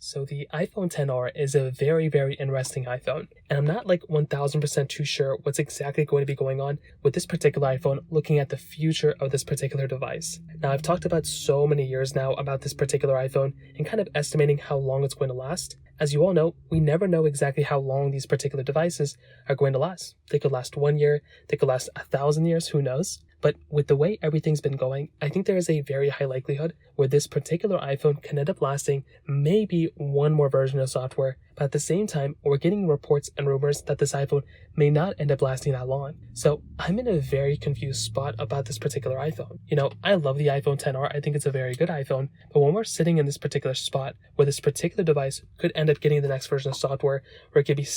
So the iPhone XR is a very, very interesting iPhone, and I'm not like 1000% too sure what's exactly going to be going on with this particular iPhone looking at the future of this particular device. Now, I've talked about so many years now about this particular iPhone and kind of estimating how long it's going to last. As you all know, we never know exactly how long these particular devices are going to last. They could last 1 year, they could last 1,000 years, who knows? But with the way everything's been going, I think there is a very high likelihood where this particular iPhone can end up lasting maybe one more version of software. But at the same time, we're getting reports and rumors that this iPhone may not end up lasting that long. So I'm in a very confused spot about this particular iPhone. I love the iPhone XR. I think it's a very good iPhone. But when we're sitting in this particular spot where this particular device could end up getting the next version of software, where it could be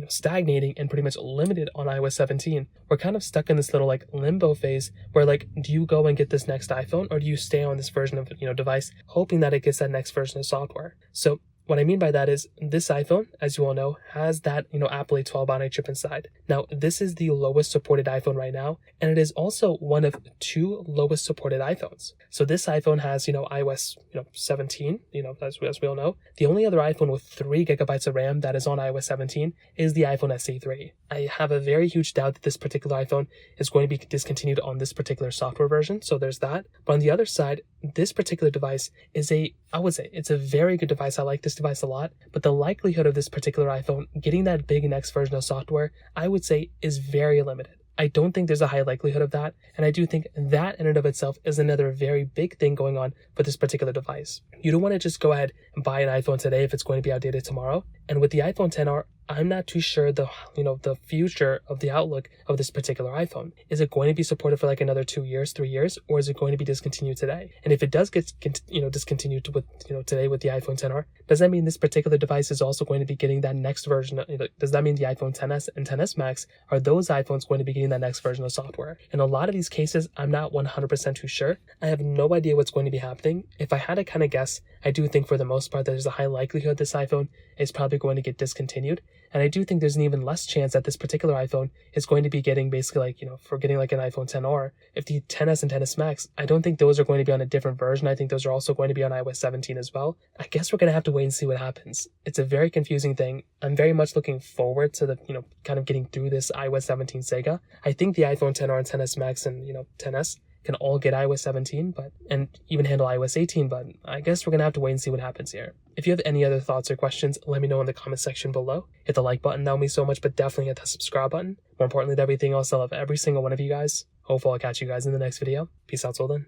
stagnating and pretty much limited on iOS 17, we're kind of stuck in this little limbo phase where do you go and get this next iPhone, or do you stay on this version of device hoping that it gets that next version of software? So what I mean by that is this iPhone, as you all know, has that, Apple A12 Bionic chip inside. Now, this is the lowest supported iPhone right now, and it is also one of two lowest supported iPhones. So this iPhone has, iOS, 17, as we all know. The only other iPhone with 3 gigabytes of RAM that is on iOS 17 is the iPhone SE 3. I have a very huge doubt that this particular iPhone is going to be discontinued on this particular software version, so there's that. But on the other side, this particular device is I would say it's a very good device. I like this device a lot, but the likelihood of this particular iPhone getting that big next version of software, I would say, is very limited. I don't think there's a high likelihood of that, and I do think that in and of itself is another very big thing going on for this particular device. You don't want to just go ahead and buy an iPhone today if it's going to be outdated tomorrow. And with the iPhone XR, I'm not too sure the future of the outlook of this particular iPhone. Is it going to be supported for another 2 years, 3 years, or is it going to be discontinued today? And if it does get discontinued today with the iPhone XR, does that mean this particular device is also going to be getting that next version? Does that mean the iPhone XS and XS Max, are those iPhones going to be getting that next version of software? In a lot of these cases, I'm not 100% too sure. I have no idea what's going to be happening. If I had to kind of guess, I do think for the most part there's a high likelihood this iPhone is probably going to get discontinued. And I do think there's an even less chance that this particular iPhone is going to be getting basically for getting an iPhone XR. If the XS and XS Max, I don't think those are going to be on a different version. I think those are also going to be on iOS 17 as well. I guess we're going to have to wait and see what happens. It's a very confusing thing. I'm very much looking forward to the, kind of getting through this iOS 17 saga. I think the iPhone XR and XS Max and, XS can all get iOS 17 and even handle iOS 18, but I guess we're going to have to wait and see what happens here. If you have any other thoughts or questions, let me know in the comment section below. Hit the like button, that would mean so much, but definitely hit that subscribe button. More importantly than everything else, I love every single one of you guys. Hopefully I'll catch you guys in the next video. Peace out till then.